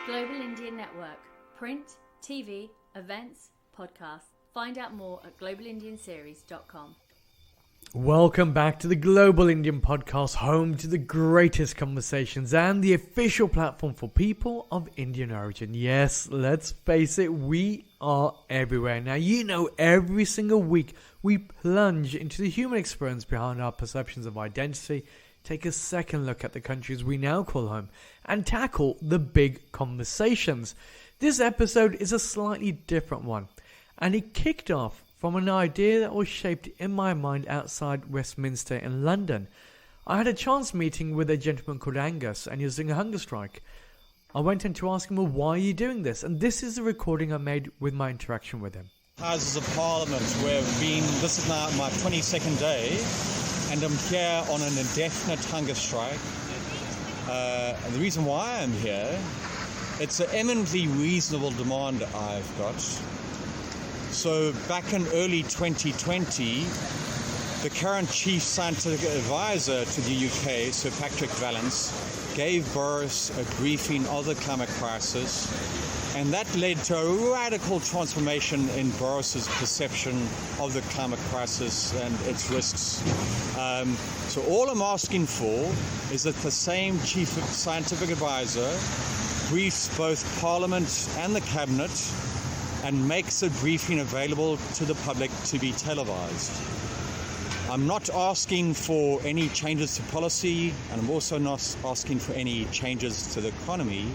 Global Indian Network. Print, TV, events, podcasts. Find out more at globalindianseries.com. Welcome back to the Global Indian Podcast, home to the greatest conversations and the official platform for people of Indian origin. Yes, let's face it, we are everywhere. Now, you know, every single week we plunge into the human experience behind our perceptions of identity, take a second look at the countries we now call home, and tackle the big conversations. This episode is a slightly different one, and it kicked off from an idea that was shaped in my mind outside Westminster in London. I had a chance meeting with a gentleman called Angus, and he was doing a hunger strike. I went in to ask him, well, why are you doing this? And this is the recording I made with my interaction with him. Houses of Parliament, this is now my 22nd day, and I'm here on an indefinite hunger strike. And the reason why I'm here, it's an eminently reasonable demand I've got. So back in early 2020, the current chief scientific advisor to the UK, Sir Patrick Vallance, gave Boris a briefing of the climate crisis, and that led to a radical transformation in Boris's perception of the climate crisis and its risks. So all I'm asking for is that the same chief scientific advisor briefs both Parliament and the Cabinet and makes a briefing available to the public to be televised. I'm not asking for any changes to policy, and I'm also not asking for any changes to the economy.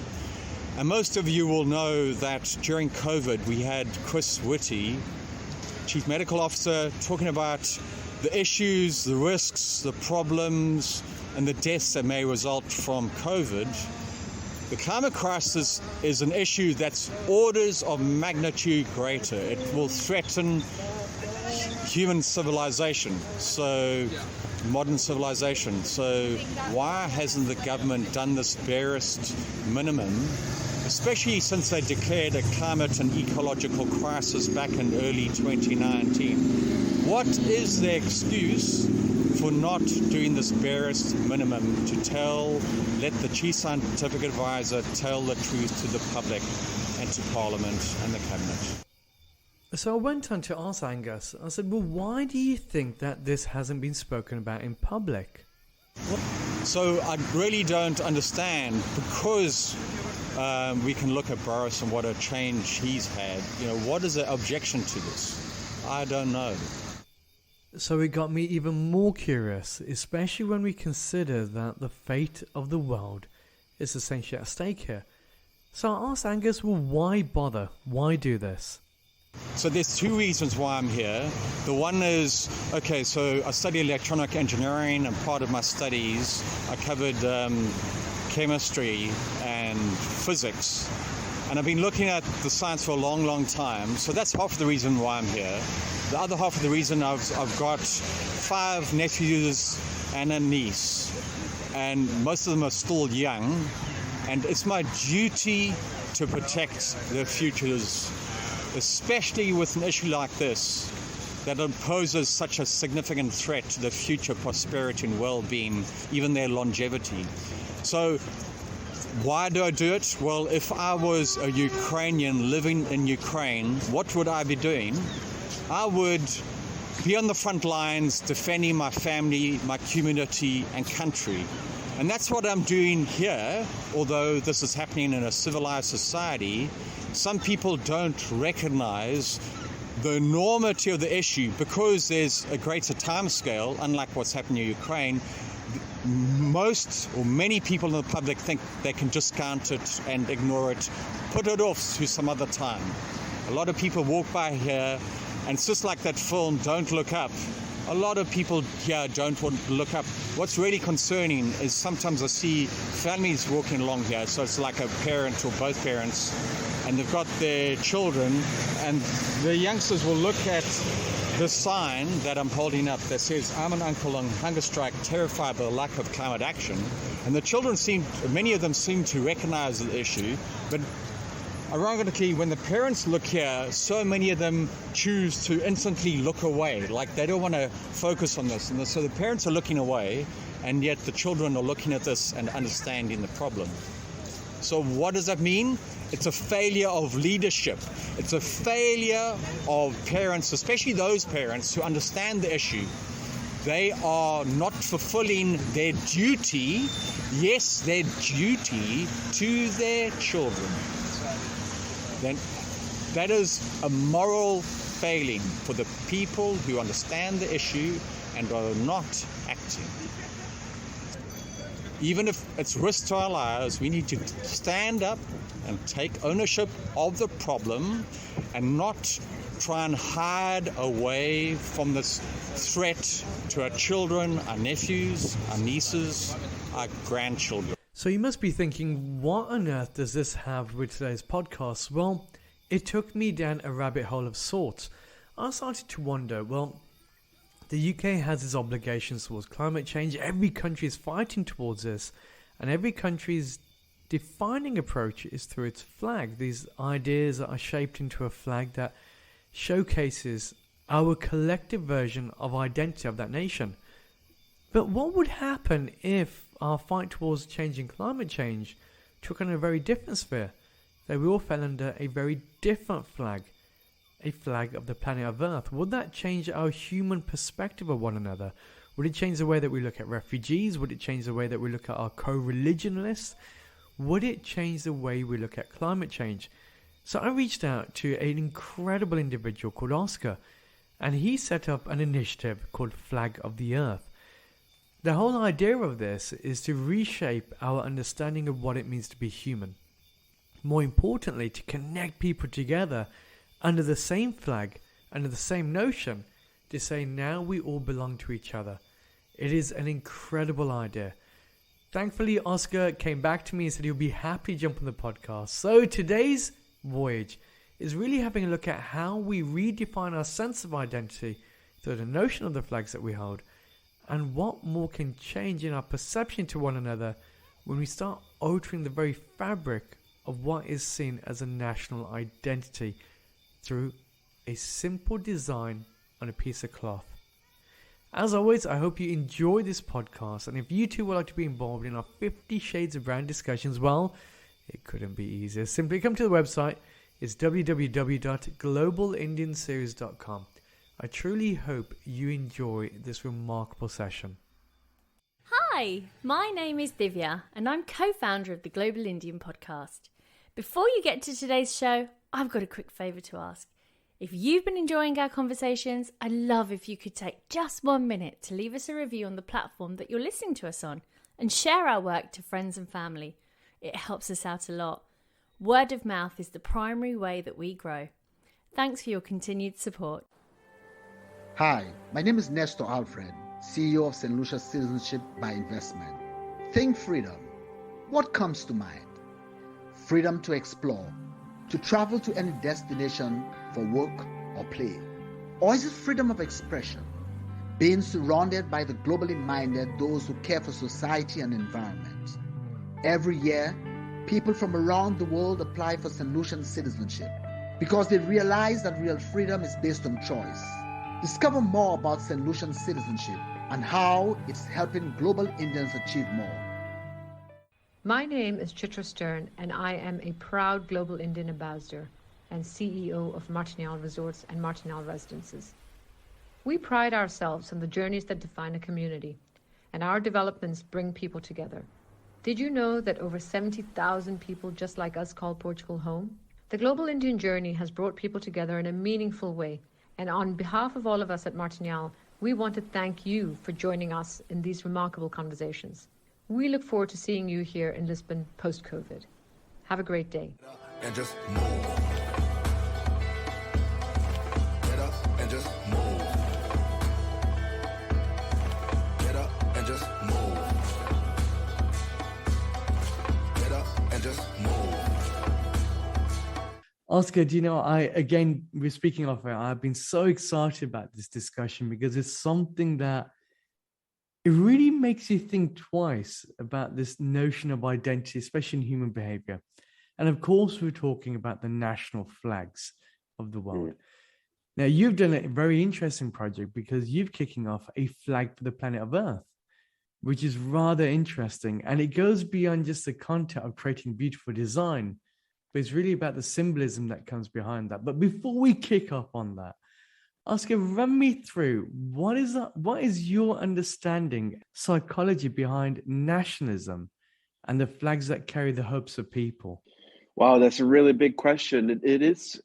And most of you will know that during COVID we had Chris Whitty, Chief Medical Officer, talking about the issues, the risks, the problems, and the deaths that may result from COVID. The climate crisis is an issue that's orders of magnitude greater. It will threaten human civilization, modern civilization. So why hasn't the government done this barest minimum, especially since they declared a climate and ecological crisis back in early 2019? What is their excuse for not doing this barest minimum to let the chief scientific advisor tell the truth to the public and to Parliament and the Cabinet? So I went on to ask Angus, I said, well, why do you think that this hasn't been spoken about in public? So I really don't understand, because we can look at Boris and what a change he's had. You know, what is the objection to this? I don't know. So it got me even more curious, especially when we consider that the fate of the world is essentially at stake here. So I asked Angus, well, why bother? Why do this? So there's two reasons why I'm here. The one is, so I study electronic engineering, and part of my studies I covered chemistry and physics. And I've been looking at the science for a long, long time. So that's half of the reason why I'm here. The other half of the reason, I've got 5 nephews and a niece, and most of them are still young. And it's my duty to protect their futures, especially with an issue like this that poses such a significant threat to the future prosperity and well-being, even their longevity. So why do I do it? Well, if I was a Ukrainian living in Ukraine, what would I be doing? I would be on the front lines defending my family, my community and country. And that's what I'm doing here. Although this is happening in a civilized society, some people don't recognize the enormity of the issue because there's a greater time scale, unlike what's happening in Ukraine. Most or many people in the public think they can discount it and ignore it, put it off to some other time. A lot of people walk by here, and it's just like that film, Don't Look Up. A lot of people here don't want to look up. What's really concerning is sometimes I see families walking along here, so it's like a parent or both parents, and they've got their children, and the youngsters will look at the sign that I'm holding up that says, I'm an uncle on hunger strike, terrified by the lack of climate action. And the children many of them seem to recognize the issue, but ironically, when the parents look here, so many of them choose to instantly look away, like they don't want to focus on this. And so the parents are looking away, and yet the children are looking at this and understanding the problem. So what does that mean? It's a failure of leadership. It's a failure of parents, especially those parents who understand the issue. They are not fulfilling their duty, yes, their duty to their children. Then that is a moral failing for the people who understand the issue and are not acting. Even if it's risk to our lives, we need to stand up and take ownership of the problem and not try and hide away from this threat to our children, our nephews, our nieces, our grandchildren. So you must be thinking, what on earth does this have with today's podcast? Well, it took me down a rabbit hole of sorts. I started to wonder, well, the UK has its obligations towards climate change. Every country is fighting towards this, and every country's defining approach is through its flag. These ideas are shaped into a flag that showcases our collective version of identity of that nation. But what would happen if our fight towards changing climate change took on a very different sphere? That we all fell under a very different flag, a flag of the planet of Earth. Would that change our human perspective of one another? Would it change the way that we look at refugees? Would it change the way that we look at our co-religionists? Would it change the way we look at climate change? So I reached out to an incredible individual called Oskar, and he set up an initiative called Flag of the Earth. The whole idea of this is to reshape our understanding of what it means to be human. More importantly, to connect people together under the same flag, under the same notion, to say now we all belong to each other. It is an incredible idea. Thankfully, Oskar came back to me and said he'll be happy to jump on the podcast. So today's voyage is really having a look at how we redefine our sense of identity through the notion of the flags that we hold, and what more can change in our perception to one another when we start altering the very fabric of what is seen as a national identity through a simple design on a piece of cloth. As always, I hope you enjoy this podcast, and if you too would like to be involved in our 50 Shades of Brown discussions, well, it couldn't be easier. Simply come to the website. It's www.globalindianseries.com. I truly hope you enjoy this remarkable session. Hi, my name is Divya and I'm co-founder of the Global Indian Podcast. Before you get to today's show, I've got a quick favour to ask. If you've been enjoying our conversations, I'd love if you could take just 1 minute to leave us a review on the platform that you're listening to us on and share our work to friends and family. It helps us out a lot. Word of mouth is the primary way that we grow. Thanks for your continued support. Hi, my name is Nestor Alfred, CEO of St. Lucia's Citizenship by Investment. Think freedom. What comes to mind? Freedom to explore, to travel to any destination for work or play. Or is it freedom of expression? Being surrounded by the globally minded, those who care for society and environment. Every year, people from around the world apply for St. Lucian citizenship because they realize that real freedom is based on choice. Discover more about St. Lucian citizenship and how it's helping global Indians achieve more. My name is Chitra Stern, and I am a proud Global Indian Ambassador and CEO of Martinal Resorts and Martinal Residences. We pride ourselves on the journeys that define a community, and our developments bring people together. Did you know that over 70,000 people just like us call Portugal home? The Global Indian journey has brought people together in a meaningful way, and on behalf of all of us at Martinal, we want to thank you for joining us in these remarkable conversations. We look forward to seeing you here in Lisbon post-COVID. Have a great day. And just move. Get up and just move. Get up and just move. Get up and just move. Oskar, we're speaking of it. I've been so excited about this discussion because it's something that it really makes you think twice about this notion of identity, especially in human behavior. And of course, we're talking about the national flags of the world. Now, you've done a very interesting project because you've kicking off a flag for the planet of Earth. which is rather interesting. And it goes beyond just the content of creating beautiful design, but it's really about the symbolism that comes behind that. But before we kick off on that, Oscar, run me through what is your understanding, psychology behind nationalism and the flags that carry the hopes of people? Wow, that's a really big question. It is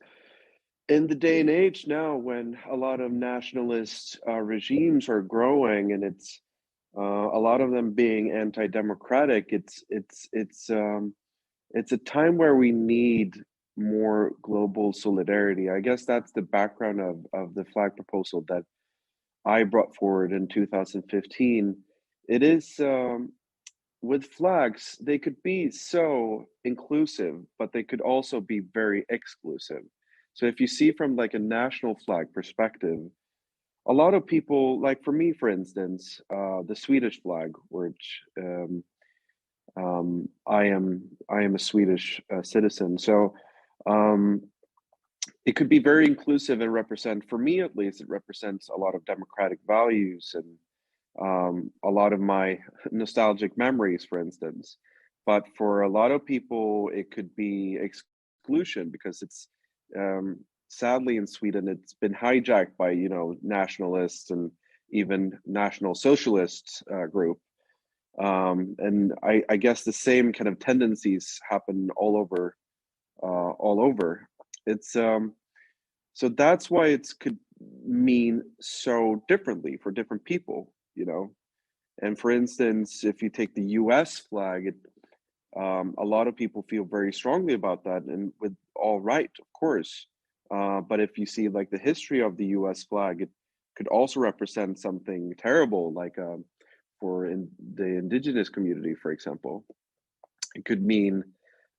in the day and age now when a lot of nationalist regimes are growing, and it's a lot of them being anti-democratic. It's a time where we need more global solidarity. I guess that's the background of the flag proposal that I brought forward in 2015. It is with flags, they could be so inclusive, but they could also be very exclusive. So if you see from like a national flag perspective, a lot of people, like for me, for instance, the Swedish flag, which I am a Swedish citizen, so um, it could be very inclusive and represent, for me at least, it represents a lot of democratic values and a lot of my nostalgic memories, for instance. But for a lot of people, it could be exclusion because it's sadly in Sweden, it's been hijacked by nationalists and even National Socialist group. And I guess the same kind of tendencies happen all over, all over. It's so that's why it could mean so differently for different people. And for instance, if you take the U.S. flag, a lot of people feel very strongly about that, and with all right, of course. But if you see like the history of the U.S. flag, it could also represent something terrible, like for the indigenous community, for example. It could mean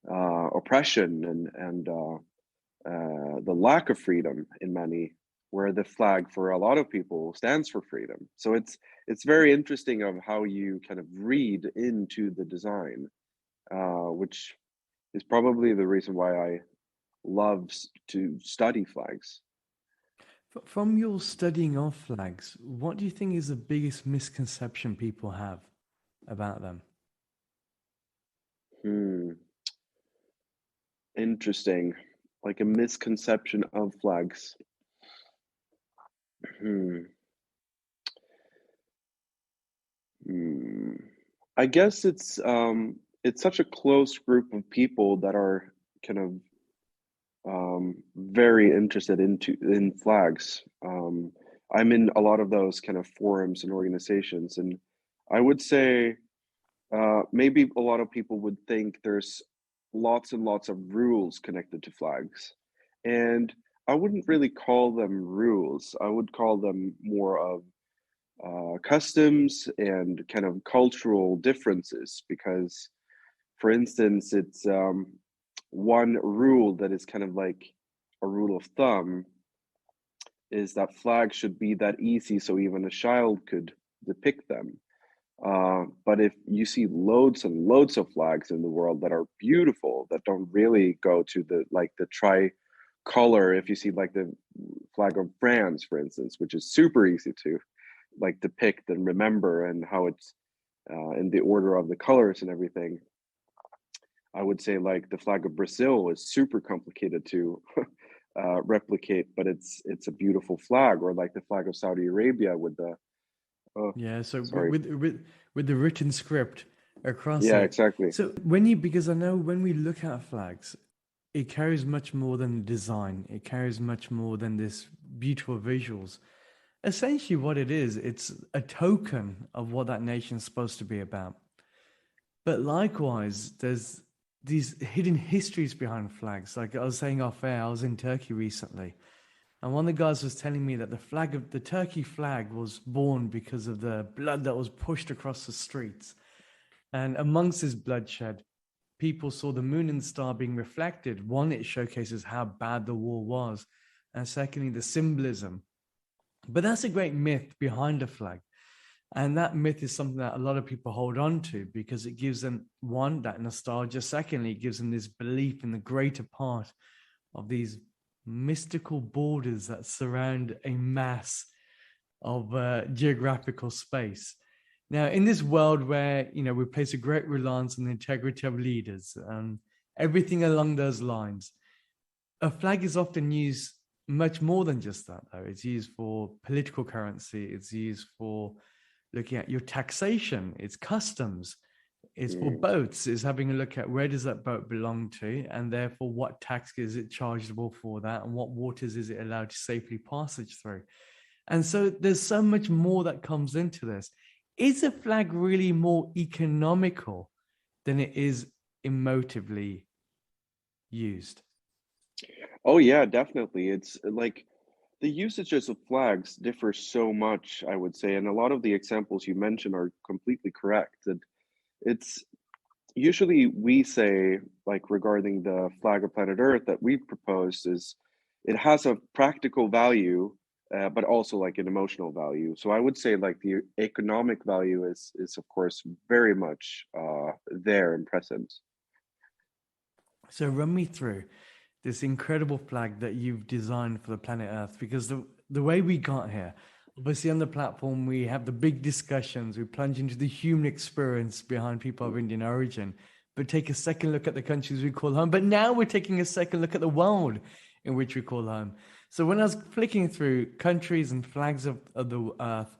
oppression and the lack of freedom in many, where the flag for a lot of people stands for freedom. So it's very interesting of how you kind of read into the design, which is probably the reason why I love to study flags. From your studying of flags, what do you think is the biggest misconception people have about them? Interesting. Like a misconception of flags. I guess it's such a close group of people that are kind of very interested in flags. I'm in a lot of those kind of forums and organizations, and I would say maybe a lot of people would think there's lots and lots of rules connected to flags, and I wouldn't really call them rules. I would call them more of customs and kind of cultural differences, because for instance, it's one rule that is kind of like a rule of thumb is that flags should be that easy so even a child could depict them. But if you see loads and loads of flags in the world that are beautiful, that don't really go to the tricolor, if you see like the flag of France, for instance, which is super easy to like depict and remember, and how it's in the order of the colors and everything. I would say like the flag of Brazil is super complicated to replicate, but it's a beautiful flag. Or like the flag of Saudi Arabia with the with the written script across yeah, it. exactly. So because I know when we look at flags, it carries much more than design. It carries much more than this beautiful visuals. Essentially what it is, it's a token of what that nation's supposed to be about. But likewise, there's these hidden histories behind flags. Like I was saying off air, I was in Turkey recently, and one of the guys was telling me that the Turkey flag was born because of the blood that was pushed across the streets. And amongst this bloodshed, people saw the moon and star being reflected. One, it showcases how bad the war was. And secondly, the symbolism. But that's a great myth behind a flag. And that myth is something that a lot of people hold on to because it gives them, one, that nostalgia. Secondly, it gives them this belief in the greater part of these mystical borders that surround a mass of geographical space. Now, in this world where, we place a great reliance on the integrity of leaders and everything along those lines, a flag is often used much more than just that, though. It's used for political currency. It's used for looking at your taxation. It's customs. It's for boats. It's having a look at where does that boat belong to, and therefore what tax is it chargeable for that, and what waters is it allowed to safely passage through. And so there's so much more that comes into this. Is a flag really more economical than it is emotively used? Oh yeah, definitely. It's like the usages of flags differ so much, I would say, and a lot of the examples you mentioned are completely correct. And it's usually we say, like regarding the flag of planet Earth that we proposed, is it has a practical value, but also like an emotional value. So I would say like the economic value is of course very much there and present. So run me through this incredible flag that you've designed for the planet Earth, because the way we got here, obviously on the platform, we have the big discussions, we plunge into the human experience behind people of Indian origin, but take a second look at the countries we call home. But now we're taking a second look at the world in which we call home. So when I was flicking through countries and flags of the Earth,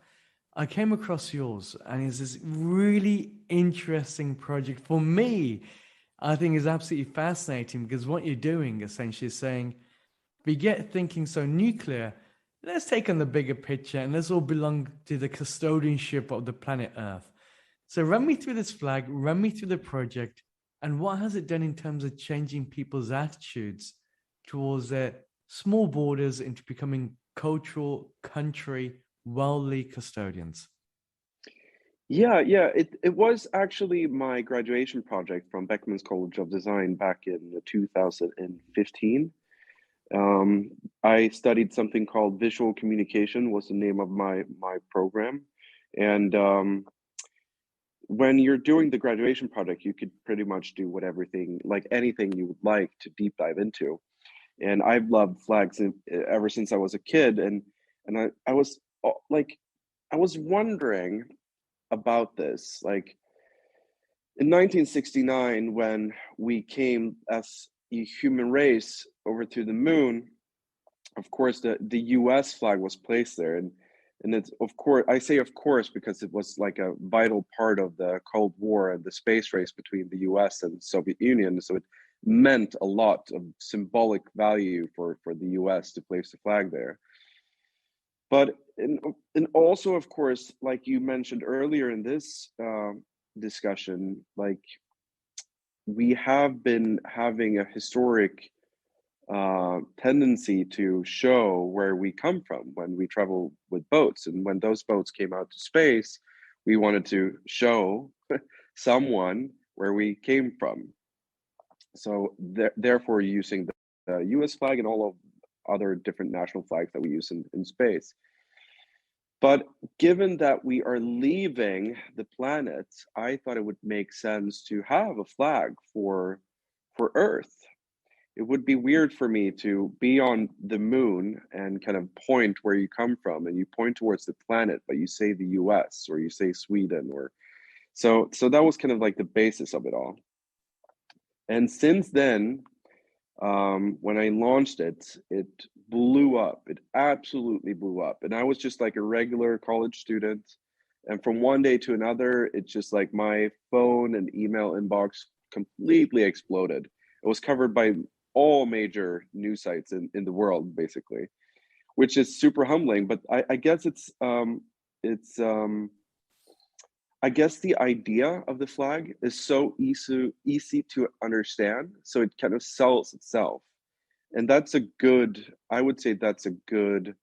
I came across yours, and it's this really interesting project for me. I think is absolutely fascinating, because what you're doing essentially is saying, forget thinking so nuclear. Let's take on the bigger picture and let's all belong to the custodianship of the planet Earth. So run me through this flag, run me through the project, and what has it done in terms of changing people's attitudes towards their small borders into becoming cultural, country, worldly custodians? Yeah, it was actually my graduation project from Beckman's College of Design back in 2015. I studied something called visual communication, was the name of my program. And when you're doing the graduation project, you could pretty much do like anything you would like to deep dive into. And I've loved flags ever since I was a kid. And I was like, I was wondering about this. Like in 1969, when we came as a human race over to the moon, of course, the US flag was placed there. And it's, of course, I say of course, because it was like a vital part of the Cold War and the space race between the US and the Soviet Union. So it meant a lot of symbolic value for the US to place the flag there. But and also, of course, like you mentioned earlier in this discussion, like we have been having a historic tendency to show where we come from when we travel with boats. And when those boats came out to space, we wanted to show someone where we came from. So therefore, using the US flag and all of other different national flags that we use in space. But given that we are leaving the planet, I thought it would make sense to have a flag for Earth. It would be weird for me to be on the moon and kind of point where you come from, and you point towards the planet, but you say the US or you say Sweden, or so that was kind of like the basis of it all. And since then, when I launched it, it blew up. It absolutely blew up. And I was just like a regular college student. And from one day to another, it's just like my phone and email inbox completely exploded. It was covered by all major news sites in the world, basically, which is super humbling. But I guess I guess the idea of the flag is so easy to understand, so it kind of sells itself. And I would say that's a good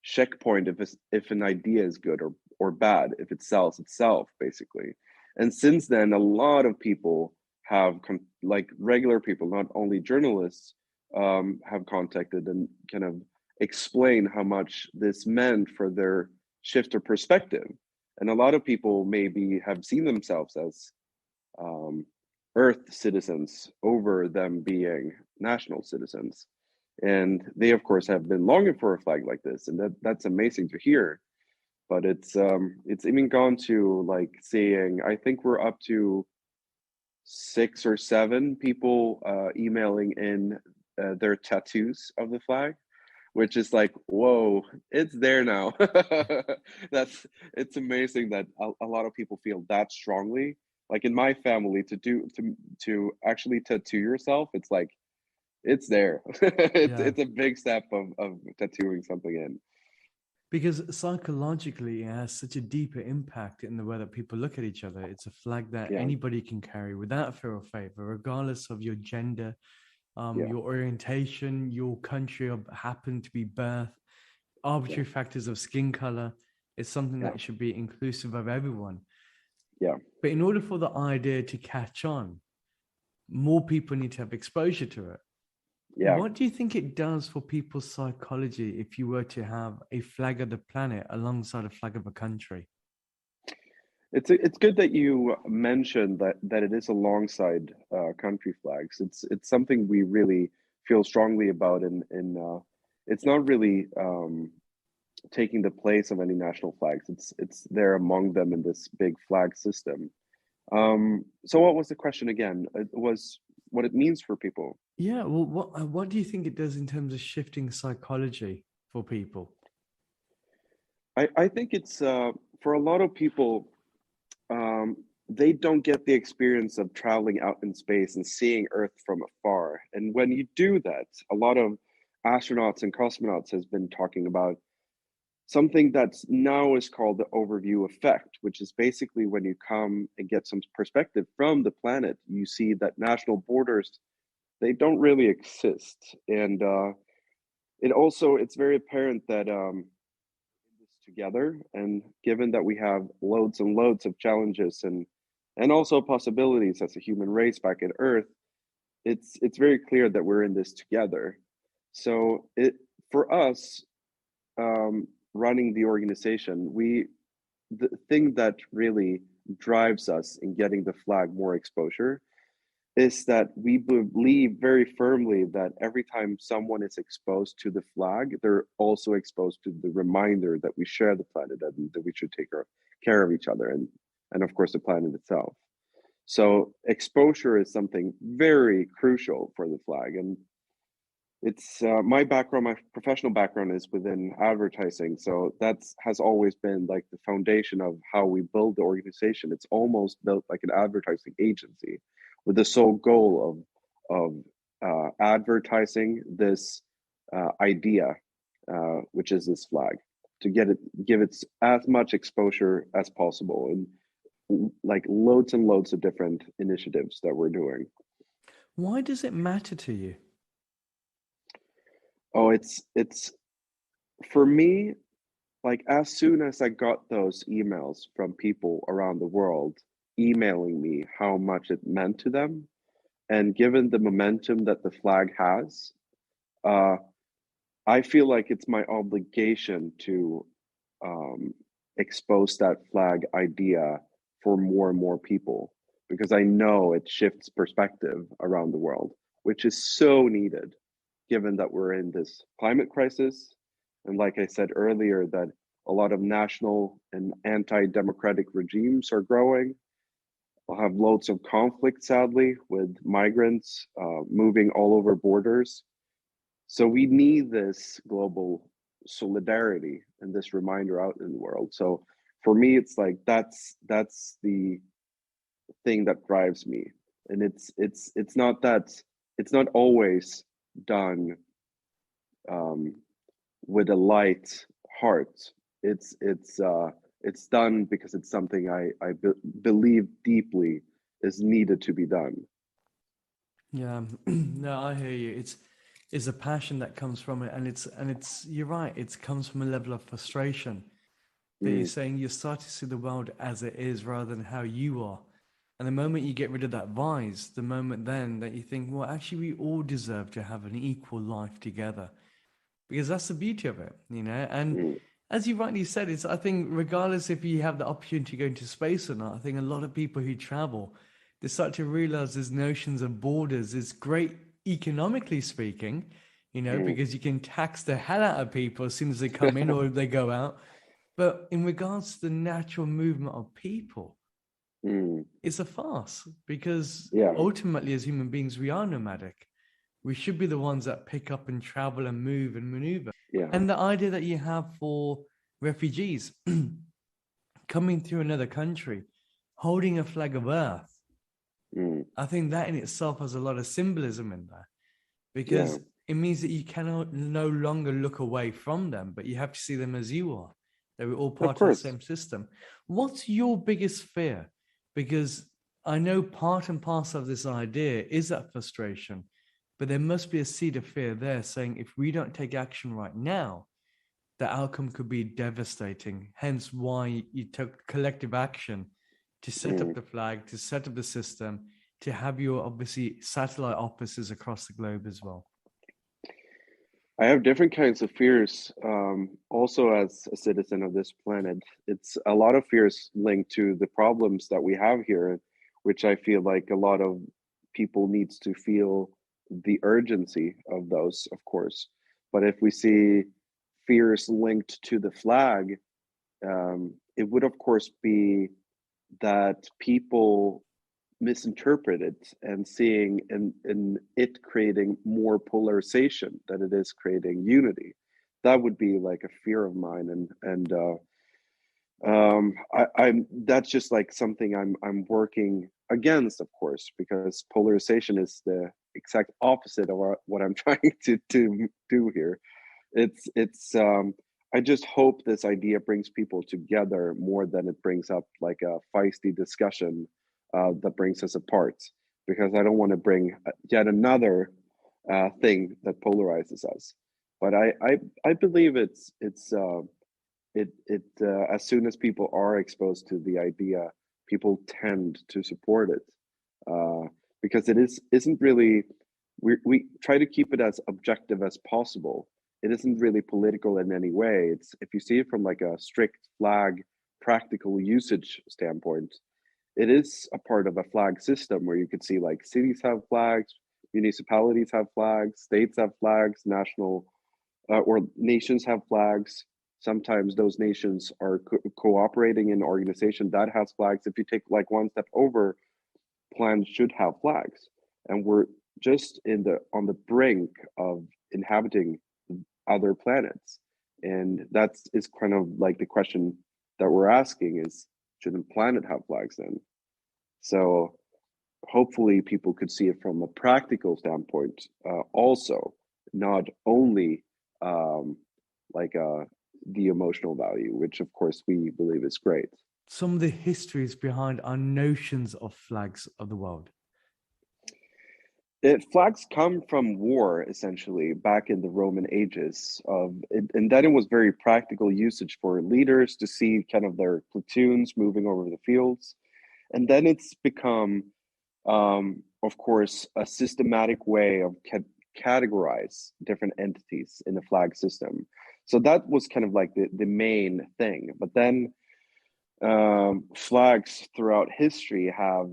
checkpoint if an idea is good or bad, if it sells itself, basically. And since then, a lot of people have, like regular people, not only journalists, have contacted and kind of explain how much this meant for their shift of perspective. And a lot of people maybe have seen themselves as Earth citizens over them being national citizens. And they, of course, have been longing for a flag like this. And that's amazing to hear. but it's even gone to like seeing, I think we're up to 6 or 7 people emailing in their tattoos of the flag, which is like, whoa, it's there now. It's amazing that a lot of people feel that strongly. Like in my family, to actually tattoo yourself, it's like it's there. Yeah. It's a big step of tattooing something in. Because psychologically, it has such a deeper impact in the way that people look at each other. It's a flag that Yeah, anybody can carry without fear or favor, regardless of your gender, yeah, your orientation, your country of happen to be birth, arbitrary factors of skin color. It's something yeah, that should be inclusive of everyone. yeah. But in order for the idea to catch on, more people need to have exposure to it. Yeah. What do you think it does for people's psychology if you were to have a flag of the planet alongside a flag of a country? It's good that you mentioned that it is alongside country flags. It's something we really feel strongly about, in it's not really taking the place of any national flags. It's there among them in this big flag system. So what was the question again? It was what it means for people. Yeah, well, what do you think it does in terms of shifting psychology for people? I think it's for a lot of people, they don't get the experience of traveling out in space and seeing Earth from afar. And when you do that, a lot of astronauts and cosmonauts has been talking about something that's now is called the overview effect, which is basically when you come and get some perspective from the planet, you see that national borders, they don't really exist. And it's very apparent that together, and given that we have loads and loads of challenges and also possibilities as a human race back at Earth, it's very clear that we're in this together. So it for us, running the organization, the thing that really drives us in getting the flag more exposure is that we believe very firmly that every time someone is exposed to the flag, they're also exposed to the reminder that we share the planet and that we should take care of each other and of course the planet itself. So exposure is something very crucial for the flag. And it's my background, my professional background is within advertising. So that's has always been like the foundation of how we build the organization. It's almost built like an advertising agency with the sole goal of advertising this idea, which is this flag, to give it as much exposure as possible, and like loads and loads of different initiatives that we're doing. Why does it matter to you? Oh, it's for me, like as soon as I got those emails from people around the world emailing me how much it meant to them, and given the momentum that the flag has, I feel like it's my obligation to expose that flag idea for more and more people, because I know it shifts perspective around the world, which is so needed given that we're in this climate crisis. And like I said earlier, that a lot of national and anti-democratic regimes are growing. We'll have loads of conflict, sadly, with migrants moving all over borders. So we need this global solidarity and this reminder out in the world. So for me, it's like that's the thing that drives me. And it's not always done with a light heart. It's done because it's something I believe deeply is needed to be done. Yeah, no, I hear you. It's a passion that comes from it, and it's you're right. It comes from a level of frustration that you're saying you start to see the world as it is rather than how you are. And the moment you get rid of that vice, the moment then that you think, well, actually, we all deserve to have an equal life together, because that's the beauty of it, you know. And as you rightly said, I think regardless if you have the opportunity to go into space or not, I think a lot of people who travel, they start to realize these notions of borders is great economically speaking, you know, because you can tax the hell out of people as soon as they come in or they go out. But in regards to the natural movement of people, Mm, it's a farce, because yeah, ultimately, as human beings, we are nomadic. We should be the ones that pick up and travel and move and maneuver. yeah, And the idea that you have for refugees coming through another country, holding a flag of earth, mm, I think that in itself has a lot of symbolism in there, yeah, because it means that you cannot no longer look away from them, but you have to see them as you are. They were all of part of the course. same system. What's your biggest fear? Because I know part and parcel of this idea is that frustration, but there must be a seed of fear there saying if we don't take action right now, the outcome could be devastating. Hence why you took collective action to set up Mm. the flag, to set up the system, to have your obviously satellite offices across the globe as well. I have different kinds of fears. Also, as a citizen of this planet, it's a lot of fears linked to the problems that we have here, which I feel like a lot of people needs to feel the urgency of those, of course. But if we see fears linked to the flag, it would, of course, be that people misinterpret it and seeing in it creating more polarization than it is creating unity. That would be like a fear of mine, I'm that's just like something I'm working against, of course, because polarization is the exact opposite of what I'm trying to do here. It's I just hope this idea brings people together more than it brings up like a feisty discussion that brings us apart. Because I don't want to bring yet another thing that polarizes us. But I believe it as soon as people are exposed to the idea, people tend to support it because it isn't really we try to keep it as objective as possible. It isn't really political in any way. It's if you see it from like a strict flag practical usage standpoint, it is a part of a flag system where you could see like cities have flags, municipalities have flags, states have flags, national or nations have flags. Sometimes those nations are cooperating in an organization that has flags. If you take like one step over, planets should have flags, and we're just in the on the brink of inhabiting other planets, and that's is kind of like the question that we're asking is shouldn't planet have flags then? So hopefully people could see it from a practical standpoint also, not only um, like the emotional value, which of course we believe is great. Some of the histories behind our notions of flags of the world. Flags come from war, essentially, back in the Roman ages, and then it was very practical usage for leaders to see kind of their platoons moving over the fields, and then it's become, of course, a systematic way of categorize different entities in the flag system. So that was kind of like the main thing. But then flags throughout history have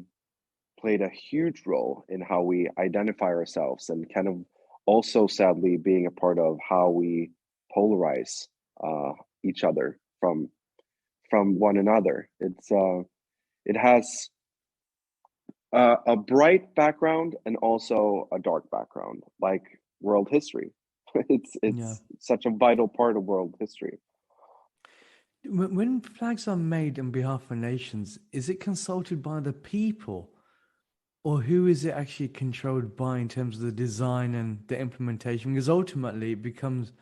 played a huge role in how we identify ourselves and kind of also sadly being a part of how we polarize each other from one another. It has a bright background and also a dark background, like world history. it's Yeah. it's such a vital part of world history. When flags are made on behalf of nations, is it consulted by the people, or who is it actually controlled by in terms of the design and the implementation? Because ultimately it becomes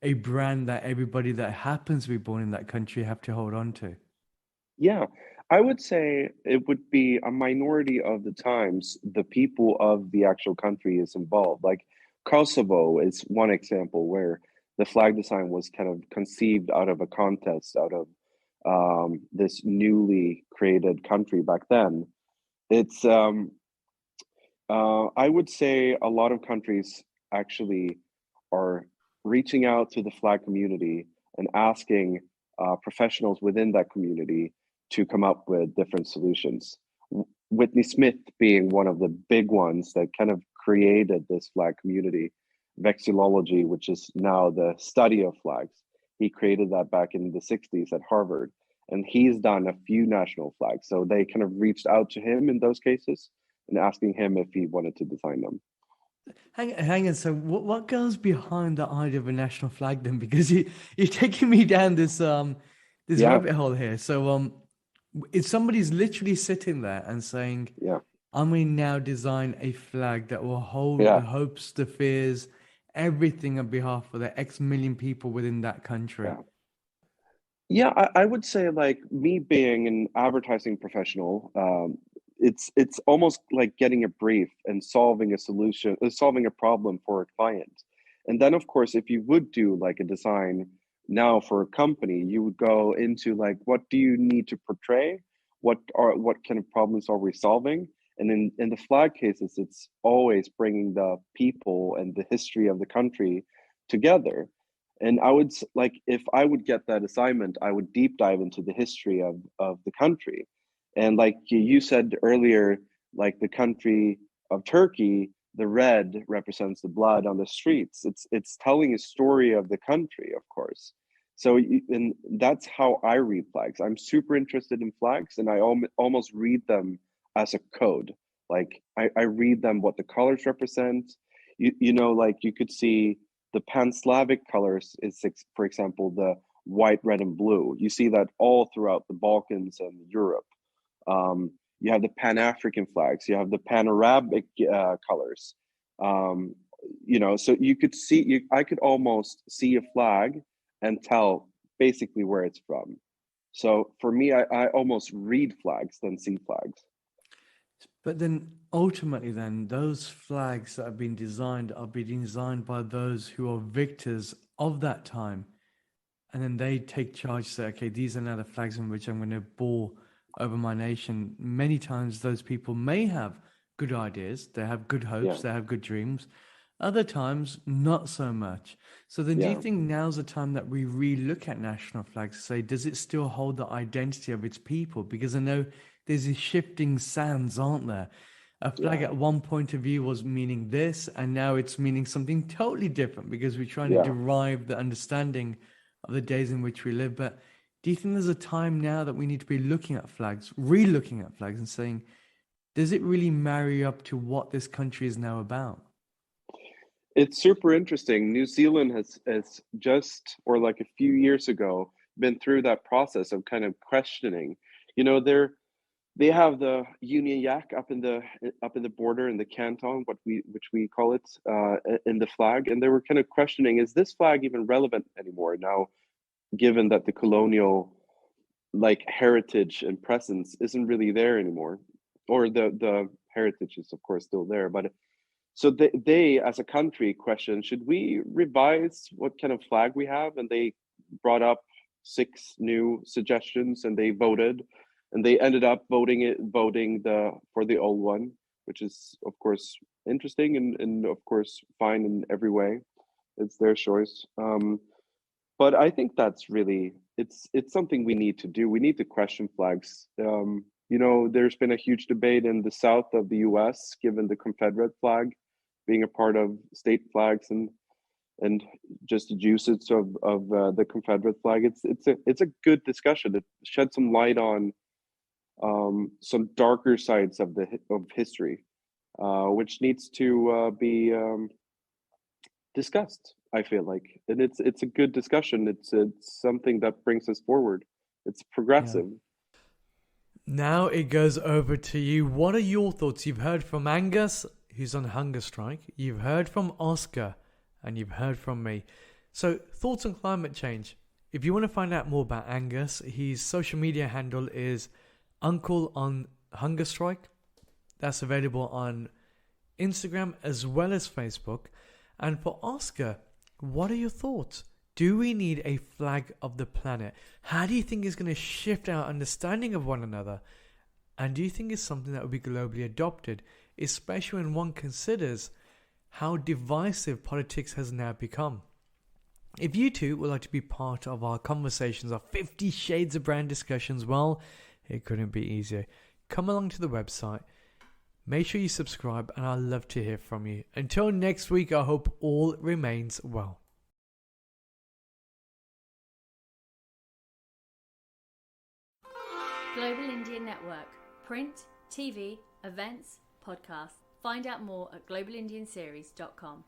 a brand that everybody that happens to be born in that country have to hold on to. Yeah, I would say it would be a minority of the times the people of the actual country is involved. Like Kosovo is one example where the flag design was kind of conceived out of a contest, out of this newly created country back then. It's I would say a lot of countries actually are reaching out to the flag community and asking professionals within that community to come up with different solutions. Whitney Smith being one of the big ones that kind of created this flag community, vexillology, which is now the study of flags. He created that back in the 60s at Harvard. And he's done a few national flags. So they kind of reached out to him in those cases and asking him if he wanted to design them. Hang on. So what goes behind the idea of a national flag then? Because you're taking me down this this Yeah. rabbit hole here. So if somebody's literally sitting there and saying, Yeah. I may now design a flag that will hold Yeah. the hopes, the fears, everything on behalf of the X million people within that country. Yeah. Yeah, I would say, like, me being an advertising professional, it's almost like getting a brief and solving a problem for a client. And then, of course, if you would do like a design now for a company, you would go into like, what do you need to portray? What kind of problems are we solving? And in the flag cases, it's always bringing the people and the history of the country together. And I would like, if I would get that assignment, I would deep dive into the history of the country. And like you said earlier, like the country of Turkey, the red represents the blood on the streets. It's telling a story of the country, of course. So and that's how I read flags. I'm super interested in flags, and I almost read them as a code. Like I read them what the colors represent. You know, like you could see the Pan-Slavic colors is, for example, the white, red, and blue. You see that all throughout the Balkans and Europe. You have the Pan-African flags. You have the Pan-Arabic colors. You know, so you could see, I could almost see a flag and tell basically where it's from. So for me, I almost read flags than see flags. But then ultimately, then those flags that have been designed are being designed by those who are victors of that time. And then they take charge, say, okay, these are now the flags in which I'm going to bore over my nation. Many times those people may have good ideas, they have good hopes, Yeah. they have good dreams. Other times, not so much. So then do Yeah. you think now's the time that we re-look at national flags to say, does it still hold the identity of its people? Because I know there's these shifting sands, aren't there? A flag Yeah. at one point of view was meaning this, and now it's meaning something totally different because we're trying to Yeah. derive the understanding of the days in which we live. But do you think there's a time now that we need to be looking at flags, re-looking at flags and saying, does it really marry up to what this country is now about? It's super interesting. New Zealand has just, or like a few years ago, been through that process of kind of questioning. You know, they have the Union Jack up in the border in the canton, which we call it, in the flag, and they were kind of questioning, is this flag even relevant anymore now, given that the colonial like heritage and presence isn't really there anymore, or the heritage is of course still there, but so they as a country questioned, should we revise what kind of flag we have? And they brought up 6 new suggestions, and they voted, and they ended up voting for the old one, which is of course interesting and of course fine in every way. It's their choice. But I think that's really, it's something we need to do. We need to question flags. You know, there's been a huge debate in the south of the US, given the Confederate flag being a part of state flags and just the usage of the Confederate flag. It's a good discussion. It sheds some light on some darker sides of history, which needs to be discussed, I feel like. And it's a good discussion. It's something that brings us forward. It's progressive. Yeah. Now it goes over to you. What are your thoughts? You've heard from Angus, who's on hunger strike. You've heard from Oskar, and you've heard from me. So, thoughts on climate change. If you want to find out more about Angus, his social media handle is Uncle on Hunger Strike. That's available on Instagram as well as Facebook. And for Oskar, what are your thoughts? Do we need a flag of the planet? How do you think it's going to shift our understanding of one another? And do you think it's something that will be globally adopted, especially when one considers how divisive politics has now become? If you too would like to be part of our conversations, our 50 Shades of Brown discussions, well, it couldn't be easier. Come along to the website. Make sure you subscribe, and I'd love to hear from you. Until next week, I hope all remains well. Global Indian Network. Print, TV, events, podcasts. Find out more at globalindianseries.com.